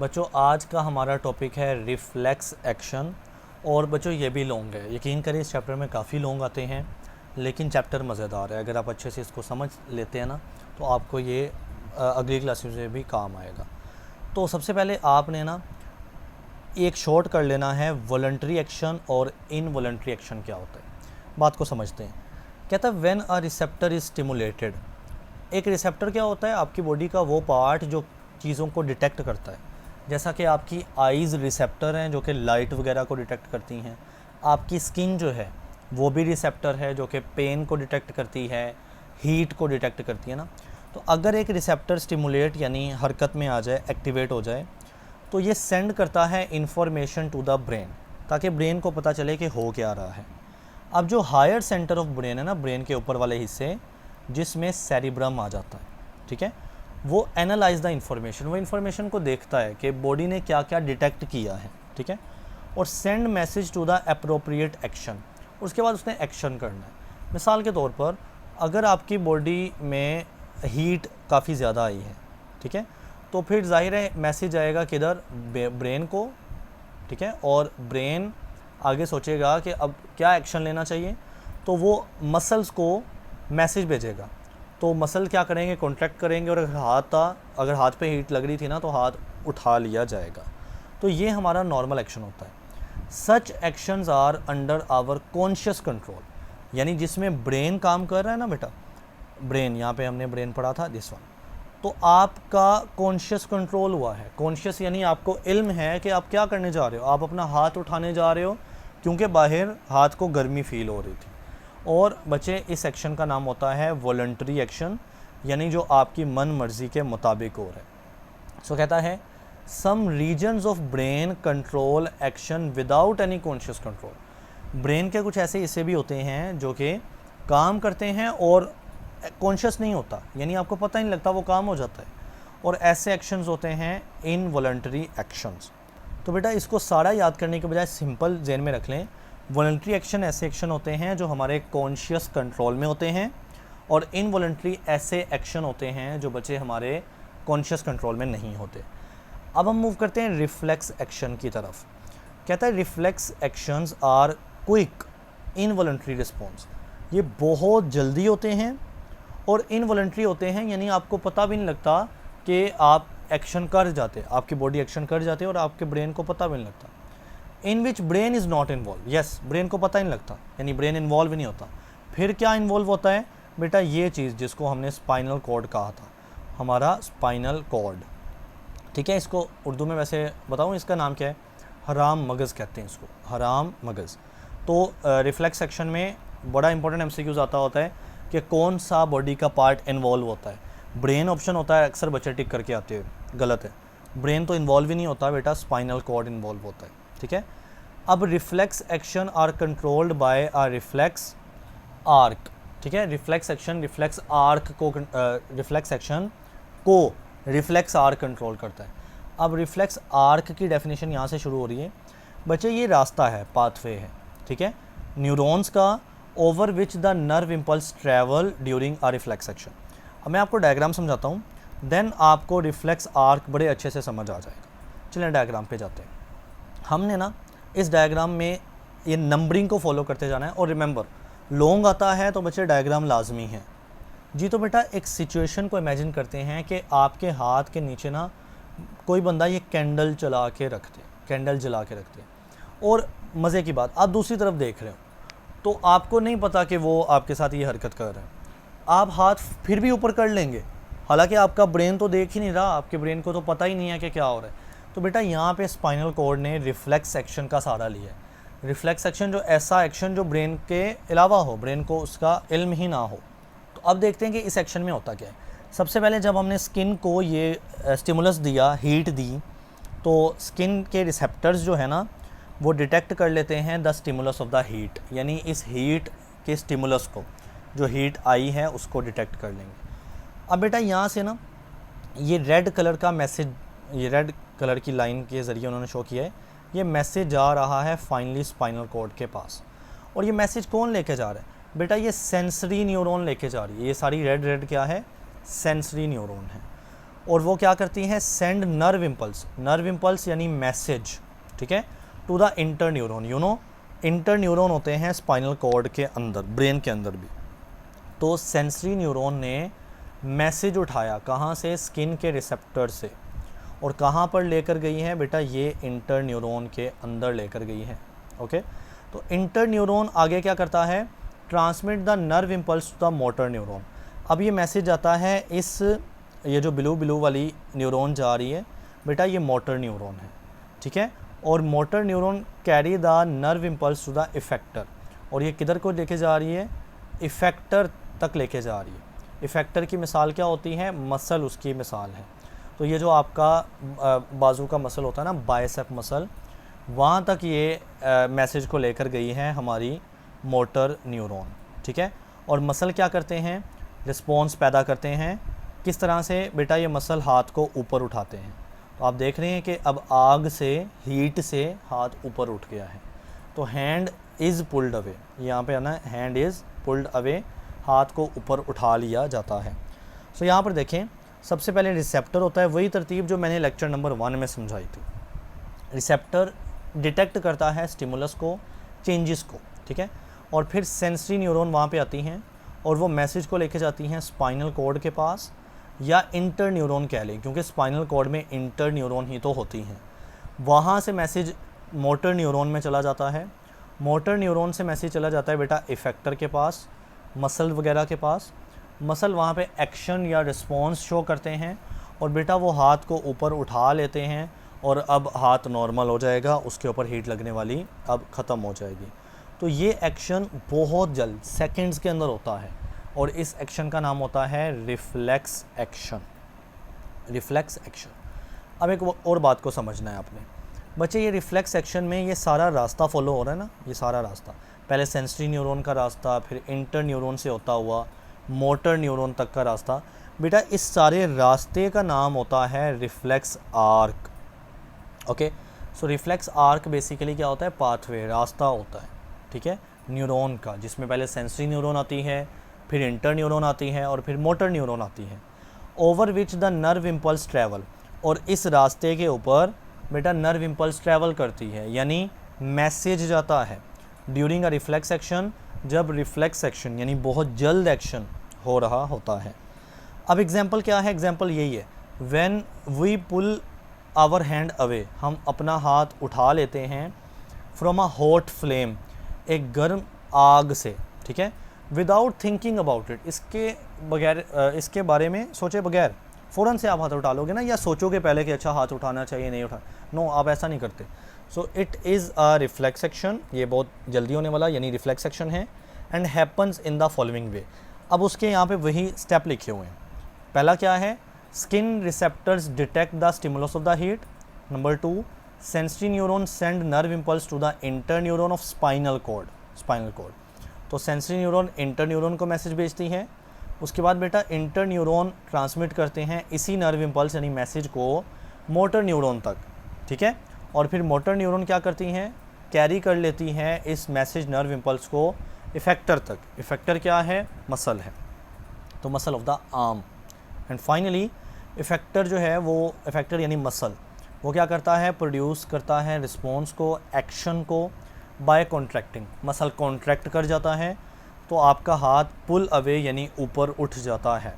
बच्चों आज का हमारा टॉपिक है रिफ्लेक्स एक्शन। और बच्चों ये भी लॉन्ग है, यकीन करें इस चैप्टर में काफ़ी लॉन्ग आते हैं, लेकिन चैप्टर मज़ेदार है। अगर आप अच्छे से इसको समझ लेते हैं ना तो आपको ये अगली क्लासेस में भी काम आएगा। तो सबसे पहले आपने ना एक शॉर्ट कर लेना है वॉलंटरी एक्शन और इनवॉलंटरी एक्शन क्या होता है। बात को समझते हैं। कहता है when a receptor is stimulated. एक रिसेप्टर क्या होता है? आपकी बॉडी का वो पार्ट जो चीज़ों को डिटेक्ट करता है। जैसा कि आपकी आइज़ रिसेप्टर हैं जो कि लाइट वगैरह को डिटेक्ट करती हैं। आपकी स्किन जो है वो भी रिसेप्टर है जो कि पेन को डिटेक्ट करती है, हीट को डिटेक्ट करती है ना। तो अगर एक रिसेप्टर स्टिमुलेट यानी हरकत में आ जाए, एक्टिवेट हो जाए, तो ये सेंड करता है इंफॉर्मेशन टू द ब्रेन, ताकि ब्रेन को पता चले कि हो क्या रहा है। अब जो हायर सेंटर ऑफ ब्रेन है ना, ब्रेन के ऊपर वाले हिस्से जिसमें सेरिब्रम आ जाता है, ठीक है, वो एनालाइज द इंफॉर्मेशन, वो इन्फॉर्मेशन को देखता है कि बॉडी ने क्या क्या डिटेक्ट किया है, ठीक है, और send message to the appropriate action. उसके बाद उसने एक्शन करना है। मिसाल के तौर पर अगर आपकी बॉडी में हीट काफ़ी ज़्यादा आई है, ठीक है, तो फिर जाहिर है मैसेज आएगा किधर? ब्रेन को, ठीक है, और ब्रेन आगे सोचेगा कि अब क्या एक्शन लेना चाहिए, तो वो मसल्स को मैसेज भेजेगा। तो मसल क्या करेंगे? कॉन्ट्रैक्ट करेंगे, और अगर हाथ पे हीट लग रही थी ना तो हाथ उठा लिया जाएगा। तो ये हमारा नॉर्मल एक्शन होता है। Such actions are under our conscious control, यानी जिसमें ब्रेन काम कर रहा है ना बेटा, ब्रेन, यहाँ पे हमने ब्रेन पढ़ा था दिस वन, तो आपका कॉन्शियस कंट्रोल हुआ है। कॉन्शियस यानी आपको इल्म है कि आप क्या करने जा रहे हो। आप अपना हाथ उठाने जा रहे हो क्योंकि बाहर हाथ को गर्मी फील हो रही थी। और बच्चे इस एक्शन का नाम होता है वॉलंटरी एक्शन, यानी जो आपकी मन मर्जी के मुताबिक हो रहा है। सो कहता है some reasons of brain control action without any conscious control. Brain के कुछ ऐसे हिस्से भी होते हैं जो कि काम करते हैं और कॉन्शियस नहीं होता, यानी आपको पता ही नहीं लगता, वो काम हो जाता है। और ऐसे एक्शंस होते हैं इनवॉलंटरी एक्शंस। तो बेटा इसको सारा याद करने के बजाय सिंपल जेन में रख लें। वॉलंटरी एक्शन ऐसे एक्शन होते हैं जो हमारे कॉन्शियस कंट्रोल में होते हैं, और इनवॉलंटरी ऐसे एक्शन होते हैं जो बच्चे हमारे कॉन्शियस कंट्रोल में नहीं होते। अब हम मूव करते हैं रिफ्लेक्स एक्शन की तरफ। कहता है reflex actions are quick involuntary response. ये बहुत जल्दी होते हैं और इनवॉलंटरी होते हैं, यानी आपको पता भी नहीं लगता कि आप एक्शन कर जाते, आपकी बॉडी एक्शन कर जाते और आपके ब्रेन को पता भी नहीं लगता। In which brain is not involve, yes, brain को पता ही नहीं लगता, यानी ब्रेन इन्वॉल्व ही नहीं होता। फिर क्या इन्वॉल्व होता है बेटा? ये चीज़ जिसको हमने स्पाइनल कॉर्ड कहा था, हमारा स्पाइनल कॉर्ड, ठीक है। इसको उर्दू में वैसे बताऊँ इसका नाम क्या है? हराम मगज़ कहते हैं इसको, हराम मगज़। तो रिफ्लेक्स एक्शन में बड़ा इंपॉर्टेंट एमसीक्यूज आता होता है कि कौन सा बॉडी का पार्ट इन्वॉल्व होता है। ब्रेन ऑप्शन होता है, अक्सर बच्चे टिक करके आते हैं, गलत है। ब्रेन तो इन्वॉल्व ही नहीं होता बेटा, स्पाइनल कॉर्ड इन्वॉल्व होता है, ठीक है। अब reflex action are controlled by a reflex arc, ठीक है। रिफ्लेक्स एक्शन रिफ्लेक्स आर्क को रिफ्लेक्स एक्शन को रिफ्लेक्स आर्क कंट्रोल करता है। अब रिफ्लेक्स आर्क की डेफिनेशन यहाँ से शुरू हो रही है बच्चे। ये रास्ता है, पाथवे है, ठीक है, न्यूरॉन्स का, over which the nerve impulse travel during a reflex action. अब मैं आपको डायग्राम समझाता हूँ, देन आपको रिफ्लेक्स आर्क बड़े अच्छे से समझ आ जाएगा। चलिए डायग्राम पे जाते हैं। हमने ना इस डायग्राम में ये नंबरिंग को फॉलो करते जाना है, और रिमेंबर लॉन्ग आता है तो बच्चे डायग्राम लाजमी है जी। तो बेटा एक सिचुएशन को इमेजिन करते हैं कि आपके हाथ के नीचे ना कोई बंदा ये कैंडल चला के रखते, कैंडल जला के रखते, और मज़े की बात आप दूसरी तरफ देख रहे हो, तो आपको नहीं पता कि वो आपके साथ ये हरकत कर रहे हैं। आप हाथ फिर भी ऊपर कर लेंगे, हालांकि आपका ब्रेन तो देख ही नहीं रहा, आपके ब्रेन को तो पता ही नहीं है कि क्या हो रहा है। तो बेटा यहाँ पे स्पाइनल कॉर्ड ने रिफ्लेक्स एक्शन का सहारा लिया है। रिफ्लेक्स एक्शन जो ऐसा एक्शन जो ब्रेन के अलावा हो, ब्रेन को उसका इल्म ही ना हो। तो अब देखते हैं कि इस एक्शन में होता क्या है। सबसे पहले जब हमने स्किन को ये स्टिमुलस दिया, हीट दी, तो स्किन के रिसेप्टर्स जो है ना वो डिटेक्ट कर लेते हैं the stimulus of the heat, यानी इस हीट के स्टिमुलस को, जो हीट आई है उसको डिटेक्ट कर लेंगे। अब बेटा यहाँ से ना ये रेड कलर का मैसेज, ये रेड कलर की लाइन के ज़रिए उन्होंने शो किया है, ये मैसेज जा रहा है फाइनली स्पाइनल कॉर्ड के पास। और ये मैसेज कौन लेके जा रहा है बेटा? ये सेंसरी न्यूरॉन लेके जा रही है। ये सारी रेड रेड क्या है? सेंसरी न्यूरॉन है। और वो क्या करती हैं, सेंड नर्व इम्पल्स यानी मैसेज, ठीक है, to the inter neuron. You know inter neuron होते हैं स्पाइनल कॉर्ड के अंदर, ब्रेन के अंदर भी। तो सेंसरी न्यूरॉन ने मैसेज उठाया कहाँ से, स्किन के रिसेप्टर से, और कहाँ पर लेकर गई है बेटा, ये इंटर न्यूरॉन के अंदर लेकर गई है। ओके, तो इंटर न्यूरॉन आगे क्या करता है, transmit the nerve impulse to the motor neuron. अब ये मैसेज आता है इस, ये जो ब्लू वाली न्यूरॉन जा रही है बेटा, ये मोटर न्यूरॉन है, ठीक है, और motor neuron carry the nerve impulse to the effector, और ये किधर को लेके जा रही है, इफेक्टर तक लेके जा रही है। इफेक्टर की मिसाल क्या होती है, मसल उसकी मिसाल है। तो ये जो आपका बाजू का मसल होता है ना, बाइसेप मसल, वहाँ तक ये मैसेज को लेकर गई है हमारी मोटर न्यूरॉन, ठीक है। और मसल क्या करते हैं, रिस्पॉन्स पैदा करते हैं। किस तरह से बेटा, ये मसल हाथ को ऊपर उठाते हैं। तो आप देख रहे हैं कि अब आग से, हीट से हाथ ऊपर उठ गया है, तो हैंड इज़ पुल्ड अवे, यहाँ पे है ना, हैंड इज़ पुल्ड अवे, हाथ को ऊपर उठा लिया जाता है। सो यहाँ पर देखें, सबसे पहले रिसेप्टर होता है, वही तरतीब जो मैंने लेक्चर नंबर 1 में समझाई थी। रिसेप्टर डिटेक्ट करता है स्टिमुलस को, चेंजेस को, ठीक है, और फिर सेंसरी न्यूरॉन वहाँ पे आती हैं और वो मैसेज को लेके जाती हैं स्पाइनल कॉर्ड के पास, या इंटर न्यूरॉन कह लें, क्योंकि स्पाइनल कॉर्ड में इंटर न्यूरॉन ही तो होती हैं। वहाँ से मैसेज मोटर न्यूरॉन में चला जाता है, मोटर न्यूरॉन से मैसेज चला जाता है बेटा इफेक्टर के पास, मसल वगैरह के पास। मसल वहाँ पे एक्शन या रिस्पॉन्स शो करते हैं, और बेटा वो हाथ को ऊपर उठा लेते हैं, और अब हाथ नॉर्मल हो जाएगा, उसके ऊपर हीट लगने वाली अब ख़त्म हो जाएगी। तो ये एक्शन बहुत जल्द, सेकंड्स के अंदर होता है, और इस एक्शन का नाम होता है रिफ्लेक्स एक्शन। Reflex action. अब एक और बात को समझना है आपने बच्चे, ये रिफ्लेक्स एक्शन में ये सारा रास्ता फॉलो हो रहा है ना, ये सारा रास्ता, पहले सेंसरी न्यूरॉन का रास्ता, फिर इंटर न्यूरॉन से होता हुआ मोटर न्यूरॉन तक का रास्ता, बेटा इस सारे रास्ते का नाम होता है रिफ्लेक्स आर्क। ओके, सो रिफ्लेक्स आर्क बेसिकली क्या होता है, पाथवे, रास्ता होता है, ठीक है, न्यूरॉन का, जिसमें पहले सेंसरी न्यूरॉन आती है, फिर इंटर न्यूरॉन आती है, और फिर मोटर न्यूरॉन आती है, over which the nerve impulse travel. और इस रास्ते के ऊपर बेटा नर्व इम्पल्स ट्रैवल करती है, यानी मैसेज जाता है ड्यूरिंग अ रिफ्लेक्स एक्शन, जब रिफ्लेक्स एक्शन यानी बहुत जल्द एक्शन हो रहा होता है। अब एग्जाम्पल क्या है, एग्जाम्पल यही है, when we pull our hand away, हम अपना हाथ उठा लेते हैं, फ्रॉम अ हॉट फ्लेम, एक गर्म आग से, ठीक है, विदाउट थिंकिंग अबाउट इट, इसके बगैर, इसके बारे में सोचे बगैर फ़ौरन से आप हाथ उठा लोगे ना, या सोचोगे पहले कि अच्छा हाथ उठाना चाहिए नहीं उठा, नो, आप ऐसा नहीं करते। So it is a reflex action, ये बहुत जल्दी होने वाला यानी रिफ्लेक्स एक्शन है, and happens in the following वे। अब उसके यहाँ पे वही स्टेप लिखे हुए हैं। पहला क्या है, skin receptors detect the stimulus of the heat. Number 2, sensory neuron send nerve impulse to the inter neuron of spinal cord. तो सेंसरी न्यूरॉन इंटर न्यूरॉन को मैसेज भेजती है, उसके बाद बेटा इंटर न्यूरॉन ट्रांसमिट करते हैं इसी नर्व इम्पल्स यानी मैसेज को मोटर न्यूरॉन तक, ठीक है, और फिर मोटर न्यूरॉन क्या करती हैं, कैरी कर लेती हैं इस मैसेज नर्व इम्पल्स को इफेक्टर तक। इफेक्टर क्या है, मसल है, तो muscle of the arm. And finally effector जो है, वो इफेक्टर यानी मसल, वो क्या करता है, प्रोड्यूस करता है रिस्पॉन्स को, एक्शन को, बाय कॉन्ट्रैक्टिंग। मसल कॉन्ट्रैक्ट कर जाता है, तो आपका हाथ पुल अवे यानी ऊपर उठ जाता है।